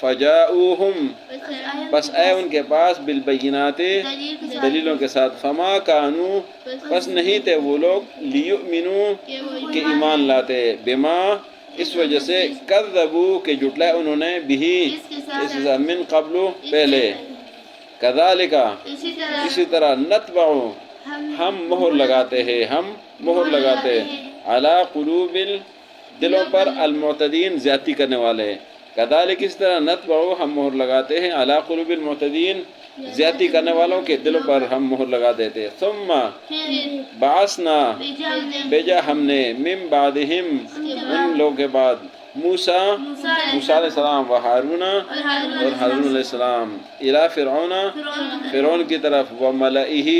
فجاؤہم پس آئے ان کے پاس بالبینات دلیلوں کے ساتھ، فما کانو پس نہیں تھے وہ لوگ لیؤمنو کہ ایمان لاتے، بما اس وجہ سے کذبو کہ جھٹلایا انہوں نے بھی اس من قبل پہلے، کذالک اسی طرح نتبع ہم مہر لگاتے ہیں، ہم مہر لگاتے علی قلوب دلوں پر المعتدین زیادتی کرنے والے، کذالک اس طرح نتبع ہم مہر لگاتے ہیں علی قلوب المعتدین زیادتی کرنے والوں کے دلوں پر ہم مہر لگا دیتے، ثم بعثنا بھیجا ہم نے من بعدہم ان لوگوں کے بعد موسیٰ علیہ السلام و ہارون اور ہارون علیہ السلام الی فرعون کی طرف و ملئہ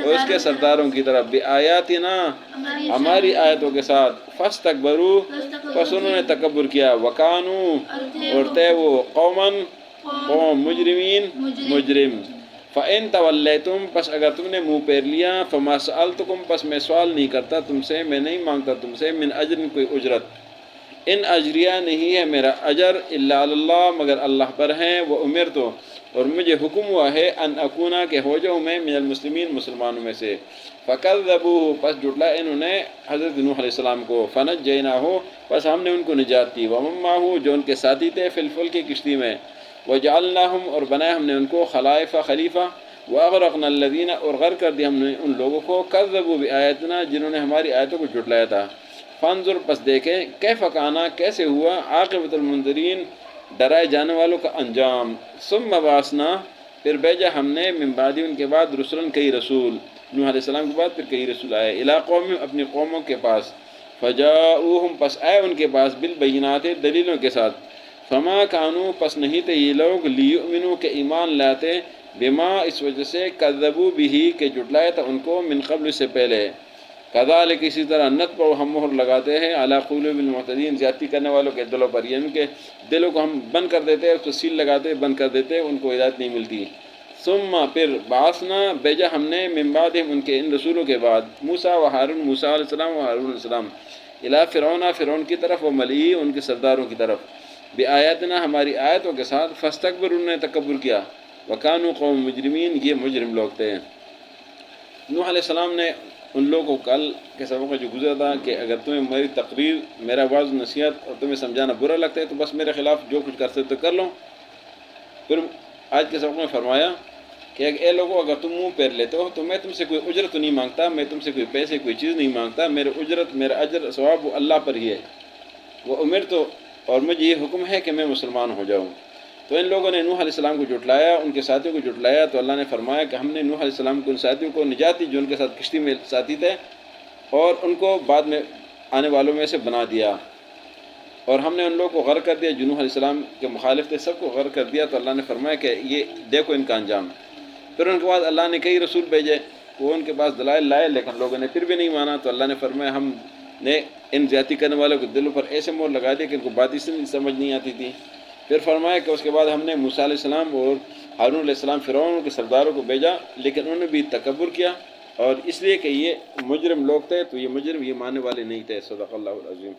اور اس کے سرداروں کی طرف بآیاتنا ہماری آیتوں کے ساتھ فاستکبروا پس انہوں نے تکبر کیا وکانوا اور تھے وہ قوم مجرمین مجرم فَإِن تَوَلَّيْتُمْ پس اگر تم نے منہ پھیر لیا فَمَا سَأَلْتُكُمْ پس میں سوال نہیں کرتا تم سے، میں نہیں مانگتا تم سے من اجر کوئی اجرت، ان اجریہ نہیں ہے میرا اجر الا اللہ مگر اللہ پر ہے، وہ امرت اور مجھے حکم ہوا ہے ان اکونا کہ ہو جاؤں میں من المسلمین مسلمانوں میں سے، فَكَذَّبُوهُ پس جھٹلا انہوں نے حضرت نوح علیہ السلام کو، فَنَجَّيْنَاهُ پس ہم نے ان کو نجات دی، وَمَن مَّعَهُ جو ان کے ساتھی تھے فی الفلک کشتی میں، وَجَعَلْنَاهُمْ اور بنایا ہم نے ان کو خلائف خلیفہ، وَأَغْرَقْنَا الَّذِينَ اور غرق کر دیا ہم نے ان لوگوں کو كَذَّبُوا بِآيَاتِنَا جنہوں نے ہماری آیتوں کو جھٹلایا تھا، فانظر پس دیکھیں کیف کانا کیسے ہوا عاقبۃ المنذرین ڈرائے جانے والوں کا انجام، ثم بعثنا پھر بھیجا ہم نے من بعد ان کے بعد رسولن کئی رسول، نوح علیہ السلام کے بعد پھر کئی رسول آئے، الی قوم اپنی قوموں کے پاس، فجاؤہم پس آئے ان کے پاس بالبینات دلیلوں کے ساتھ، فما کانوا پس نہیں تھے یہ لوگ لیؤمنوا کہ ایمان لاتے، بما اس وجہ سے کذبوا بھی کہ جھٹلایا تھا ان کو من قبل سے پہلے، کذالک اسی طرح نتبع ہم مہر لگاتے ہیں علی قلوب المعتدین زیادتی کرنے والوں کے دلوں پر، یعنی ان کے دلوں کو ہم بند کر دیتے ہیں، اس کو سیل لگاتے بند کر دیتے ان کو ہدایت نہیں ملتی، ثم پھر بعثنا بھیجا ہم نے من بعدہم ان کے ان رسولوں کے بعد موسیٰ و ہارون موسیٰ علیہ السلام و ہارون علیہ السلام الی فرعون کی طرف و ملئہ ان کے سرداروں کی طرف بآیاتنا ہماری آیتوں کے ساتھ، فاستکبروا انہوں نے تکبر کیا، وکانوا قوم مجرمین یہ مجرم لوگ تھے۔ نوح علیہ السلام نے ان لوگوں کو کل کے سبق میں جو گزرا تھا کہ اگر تمہیں میری تقریر میرا واعظ نصیحت اور تمہیں سمجھانا برا لگتا ہے تو بس میرے خلاف جو کچھ کر سکتے تو کر لو۔ پھر آج کے سبق میں فرمایا کہ اے لوگوں اگر تم منہ پھیر لیتے ہو تو میں تم سے کوئی اجرت نہیں مانگتا، میں تم سے کوئی پیسے کوئی چیز نہیں مانگتا، میرے اجرت میرا اجر ثواب وہ اللہ پر ہی ہے، وہ امرت اور مجھے یہ حکم ہے کہ میں مسلمان ہو جاؤں۔ تو ان لوگوں نے نوح علیہ السلام کو جھٹلایا، ان کے ساتھیوں کو جھٹلایا، تو اللہ نے فرمایا کہ ہم نے نوح علیہ السلام کو ان ساتھیوں کو نجات دی جو ان کے ساتھ کشتی میں ساتھی تھے، اور ان کو بعد میں آنے والوں میں سے بنا دیا، اور ہم نے ان لوگوں کو غرق کر دیا جو نوح علیہ السلام کے مخالف تھے، سب کو غرق کر دیا۔ تو اللہ نے فرمایا کہ یہ دیکھو ان کا انجام۔ پھر ان کے بعد اللہ نے کئی رسول بھیجے، وہ ان کے پاس دلائل لائے لیکن لوگوں نے پھر بھی نہیں مانا، تو اللہ نے فرمایا ہم نے ان زیادتی کرنے والوں کے دلوں پر ایسے مور لگا دیا کہ ان کو باتیں سمجھ نہیں آتی تھی۔ پھر فرمایا کہ اس کے بعد ہم نے موسیٰ علیہ السلام اور ہارون علیہ السلام فرعون کے سرداروں کو بھیجا، لیکن انہوں نے بھی تکبر کیا، اور اس لیے کہ یہ مجرم لوگ تھے تو یہ مجرم یہ ماننے والے نہیں تھے۔ صدق اللہ العظیم۔